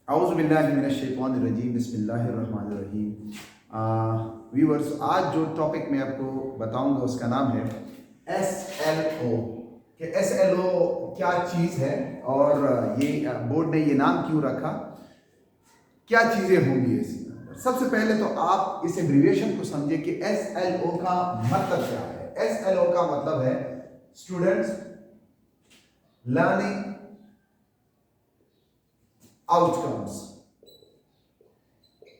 औज़ुबिल्लाहिमिनश्शैतानिर्रजीम बिस्मिल्लाहिर्रहमानिर्रहीम। व्यूअर्स, आज जो टॉपिक मैं आपको बताऊंगा उसका नाम है SLO। कि SLO क्या चीज़ है और ये बोर्ड ने ये नाम क्यों रखा, क्या चीज़ें होंगी इसमें। सबसे पहले तो आप इस एब्रीविएशन को समझे कि SLO का मतलब क्या है। SLO का मतलब है स्टूडेंट्स लर्निंग आउटकम्स,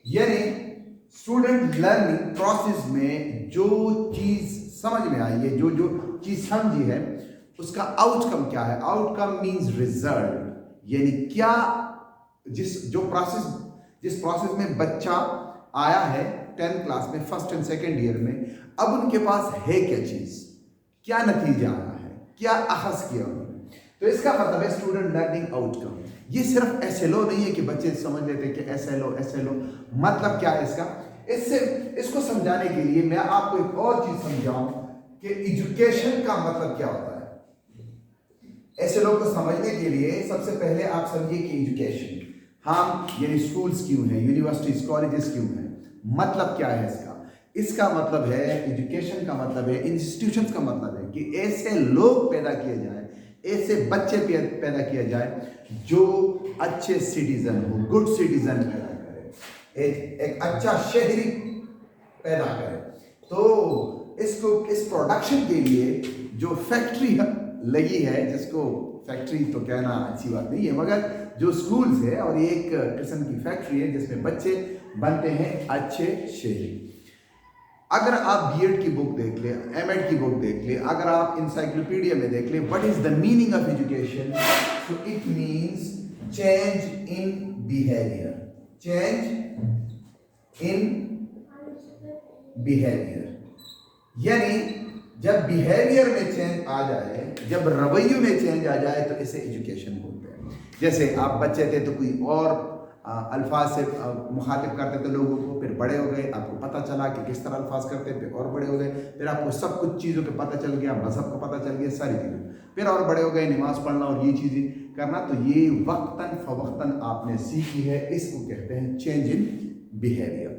यानी स्टूडेंट लर्निंग प्रोसेस में जो चीज समझ में आई है, जो जो चीज समझी है, उसका आउटकम क्या है। आउटकम मींस रिजल्ट, यानी क्या जिस प्रोसेस में बच्चा आया है 10th क्लास में, फर्स्ट एंड सेकेंड ईयर में, अब उनके पास है क्या चीज, क्या नतीजा आया है, क्या अखज़ किया उन्होंने। तो इसका मतलब है स्टूडेंट लर्निंग आउटकम। ये सिर्फ SLO नहीं है कि बच्चे समझ लेते हैं कि SLO मतलब क्या है इसका। इसको समझाने के लिए मैं आपको एक और चीज समझाऊं कि एजुकेशन का मतलब क्या होता है। SLO को समझने के लिए सबसे पहले आप समझिए कि एजुकेशन, हम यानी स्कूल्स क्यों हैं, यूनिवर्सिटीज कॉलेजेस क्यों हैं, मतलब क्या है इसका। इसका मतलब है, एजुकेशन का मतलब है, इंस्टीट्यूशंस का मतलब है कि ऐसे लोग पैदा किए जाए, ऐसे बच्चे पैदा किया जाए जो अच्छे सिटीजन हो, गुड सिटीजन पैदा करे, एक अच्छा शहरी पैदा करे। तो इस प्रोडक्शन के लिए जो फैक्ट्री लगी है, जिसको फैक्ट्री तो कहना अच्छी बात नहीं है, मगर जो स्कूल्स है और एक किस्म की फैक्ट्री है जिसमें बच्चे बनते हैं अच्छे शहरी। अगर आप B.Ed की बुक देख ले, M.Ed की बुक देख ले, अगर आप इंसाइक्लोपीडिया में देख ले, what is the meaning of education, so it means change in behaviour, change in behaviour. यानी जब बिहेवियर में चेंज आ जाए, जब रवैयों में चेंज आ जाए, तो इसे एजुकेशन बोलते हैं। जैसे आप बच्चे थे तो कोई और अल्फाज से मुखातिब करते थे लोगों को, फिर बड़े हो गए, आपको पता चला कि किस तरह अल्फाज करते, फिर और बड़े हो गए, फिर आपको सब कुछ चीज़ों का पता चल गया, मजहब का पता चल गया, सारी चीज़ें, फिर और बड़े हो गए, नमाज पढ़ना और ये चीज़ें करना। तो ये वक्तन फवक्तन आपने सीखी है, इसको कहते हैं चेंज इन बिहेवियर।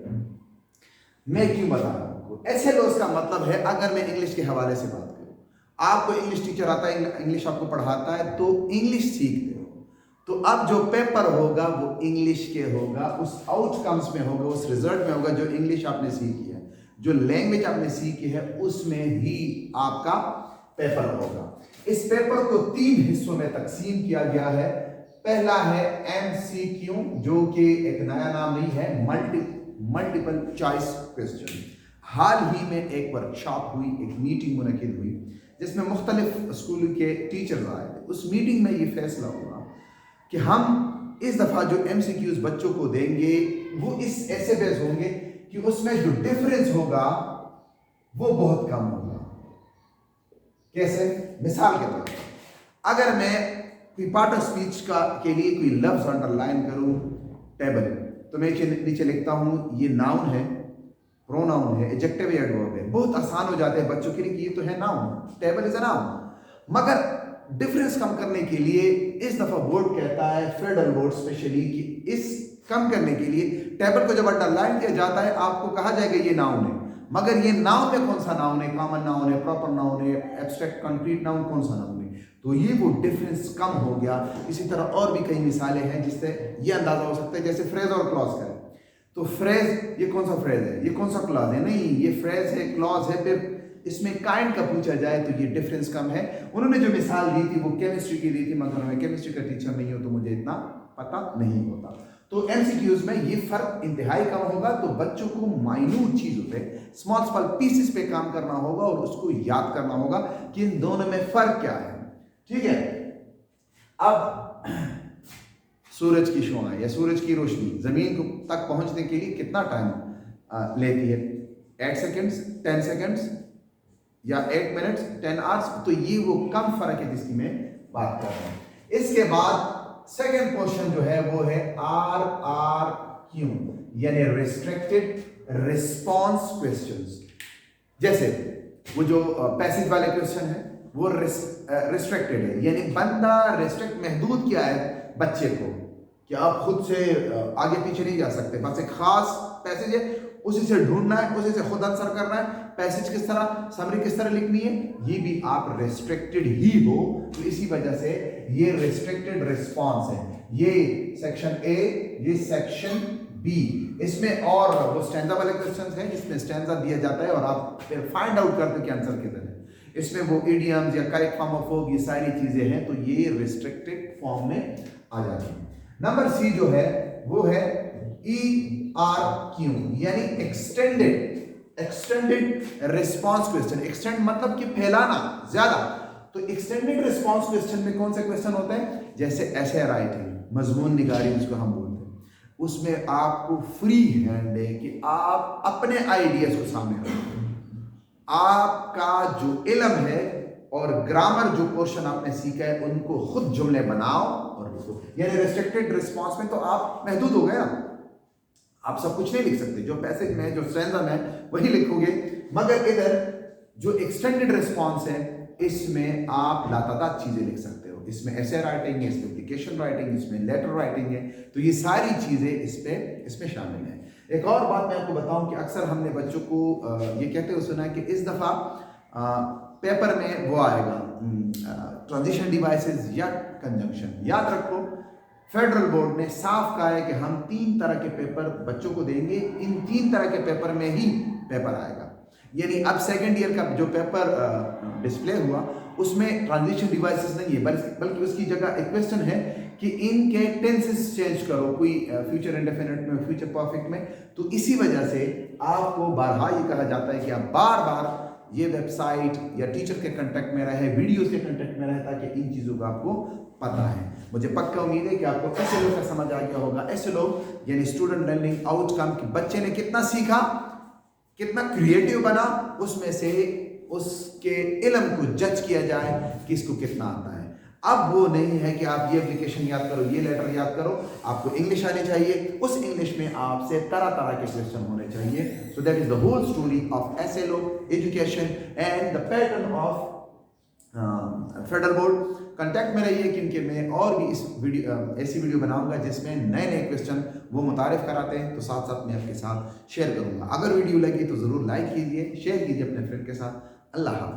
मैं क्यों बता रहा हूँ आपको, SLO का मतलब है, अगर मैं इंग्लिश के हवाले से बात करूँ, आपको इंग्लिश टीचर आता है, इंग्लिश आपको पढ़ाता है, तो इंग्लिश सीखते हो, तो अब जो पेपर होगा वो इंग्लिश के होगा, उस आउटकम्स में होगा, उस रिजल्ट में होगा जो इंग्लिश आपने सीखी है, जो लैंग्वेज आपने सीखी है, उसमें ही आपका पेपर होगा। इस पेपर को 3 हिस्सों में तकसीम किया गया है। पहला है MCQ, जो कि एक नया नाम नहीं है, मल्टीपल चॉइस क्वेश्चन। हाल ही में एक वर्कशॉप हुई, एक मीटिंग मुनक्किद हुई, जिसमें मुख्तलिफ स्कूल के टीचर्स आए थे। उस मीटिंग में ये फैसला हुआ कि हम इस दफ़ा जो MCQs बच्चों को देंगे वो इस ऐसे बेस होंगे कि उसमें जो डिफरेंस होगा वो बहुत कम होगा। कैसे? मिसाल के तौर पर, अगर मैं कोई पार्ट ऑफ स्पीच के लिए कोई लफ्ज अंडरलाइन करूं, टेबल, तो मैं नीचे लिखता हूं ये नाउन है, प्रोनाउन है, एडजेक्टिव या एडवर्ब है। बहुत आसान हो जाते हैं बच्चों के लिए कि ये तो है noun, table is a noun. मगर डिफरेंस कम करने के लिए इस दफा बोर्ड कहता है, फेडरल बोर्ड स्पेशली, कि इस कम करने के लिए टेबल को जब अंडरलाइन किया जाता है, आपको कहा जाएगा ये नाउन है, मगर ये नाउन में कौन सा नाउन है, कॉमन नाउन है, प्रॉपर नाउन है, एब्स्ट्रैक्ट कंक्रीट नाउन, कौन सा नाउन है। तो ये वो डिफरेंस कम हो गया। इसी तरह और भी कई मिसालें हैं जिससे ये अंदाजा हो सकता है, जैसे फ्रेज और क्लॉज का है। तो फ्रेज, ये कौन सा फ्रेज है, ये कौन सा क्लॉज है, नहीं ये फ्रेज है, क्लॉज है। फिर इसमें काइंड का पूछा जाए तो ये डिफरेंस कम है। उन्होंने जो मिसाल दी थी वो केमिस्ट्री की दी थी, मगर मैं केमिस्ट्री का टीचर नहीं हूं तो मुझे इतना पता नहीं होता। तो MCQs में ये फर्क इंतहाई कम होगा। तो बच्चों को माइन्यूट चीजों पे, स्मॉल पीसेस पे काम करना होगा और उसको याद करना होगा कि इन दोनों में फर्क क्या है। ठीक है, अब सूरज की शुआएं या सूरज की रोशनी जमीन तक पहुंचने के लिए कितना टाइम लेती है? 8 सेकेंड्स, 10 सेकेंड्स या 8 मिनट्स, 10 आवर्स। तो ये वो कम फर्क है जिसकी मैं बात कर रहा हूं। इसके बाद सेकेंड क्वेश्चन जो है वो है RRQ, यानी रिस्ट्रिक्टेड रिस्पॉन्स क्वेश्चंस। जैसे वो जो पैसेज वाले क्वेश्चन है वो रिस्ट्रिक्टेड है, यानी बंदा रिस्ट्रिक्ट, महदूद किया है बच्चे को कि आप खुद से आगे पीछे नहीं जा सकते, बस एक खास पैसेज है, उसी से ढूंढना है, उसी से खुद आंसर करना है, पैसेज किस तरह, समरी किस तरह लिखनी है, ये भी आप रेस्ट्रिक्टेड ही हो। तो इसी वजह से ये रेस्ट्रिक्टेड रिस्पॉन्स है, ये सेक्शन ए, ये सेक्शन बी। इसमें और वो स्टैंजा वाले क्वेश्चंस हैं जिसमें स्टैंजा दिया जाता है और आप फिर फाइंड आउट करते हो कि आंसर किधर है। इसमें वो इडियम्स या करेक्ट फॉर्म ऑफ वर्ब, ये सारी चीजें हैं, तो ये रिस्ट्रिक्टेड फॉर्म में आ जाती है। नंबर सी जो है वो है ERQ, यानी एक्सटेंडेड रिस्पॉन्स क्वेश्चन। एक्सटेंड मतलब कि फैलाना ज्यादा। तो एक्सटेंडेड रिस्पॉन्स क्वेश्चन में कौन से क्वेश्चन होते हैं, जैसे ऐसे राइटिंग, मजमून निगारी जिसको हम बोलते हैं, उसमें आपको फ्री हैंड है कि आप अपने आइडियाज को सामने रखें। आपका जो इल्म है और ग्रामर जो पोर्शन आपने सीखा है उनको खुद जुमले बनाओ और लिखो। यानी रेस्ट्रिक्टेड रिस्पॉन्स में तो आप महदूद हो गए ना, आप सब कुछ नहीं लिख सकते, जो पैसेज में जो स्टैंजा में वही लिखोगे। मगर इधर जो एक्सटेंडेड रिस्पॉन्स है इसमें आप लातादाद चीजें लिख सकते हो। इसमें ऐसे राइटिंग है, इसमें एप्लीकेशन राइटिंग, इसमें लेटर राइटिंग है, तो ये सारी चीजें इसमें शामिल है। एक और बात मैं आपको बताऊं कि अक्सर हमने बच्चों को ये कहते हुए सुना है कि इस दफा पेपर में वो आएगा ट्रांजिशन डिवाइसेस या कंजंक्शन। याद रखो, फेडरल बोर्ड ने साफ कहा है कि हम 3 तरह के पेपर बच्चों को देंगे, इन 3 तरह के पेपर में ही पेपर आएगा। यानी अब सेकेंड ईयर का जो पेपर डिस्प्ले हुआ उसमें ट्रांजिशन डिवाइसेस नहीं है, बल्कि उसकी जगह एक क्वेश्चन है कि इनके टेंसेस चेंज करो, कोई फ्यूचर इंडेफिनिट में, फ्यूचर परफेक्ट में। तो इसी वजह से आपको बारहा ये कहा जाता है कि आप बार बार ये वेबसाइट या टीचर के कांटेक्ट में रहे, वीडियोस के कांटेक्ट में रहे, ताकि इन चीज़ों का आपको पता है। मुझे पक्का उम्मीद है कि आपको ऐसे लोग का समझ आ गया होगा। ऐसे लोग यानी स्टूडेंट लर्निंग आउटकम कि बच्चे ने कितना सीखा, कितना क्रिएटिव बना, उसमें से उसके इल्म को जज किया जाए कि इसको कितना आता है। अब वो नहीं है कि आप ये एप्लीकेशन याद करो, ये लेटर याद करो, आपको इंग्लिश आनी चाहिए। उस इंग्लिश में आपसे तरह तरह के क्वेश्चन होने चाहिए। So that is the whole story of SLO education and the pattern of federal board. Contact में रहिए क्योंकि मैं और भी इस वीडियो ऐसी वीडियो बनाऊंगा जिसमें नए नए क्वेश्चन वो मुतारिफ कराते हैं, तो साथ साथ मैं आपके साथ शेयर करूंगा। अगर वीडियो लगी तो ज़रूर लाइक कीजिए, शेयर कीजिए अपने फ्रेंड के साथ। अल्लाह हाफ़िज़।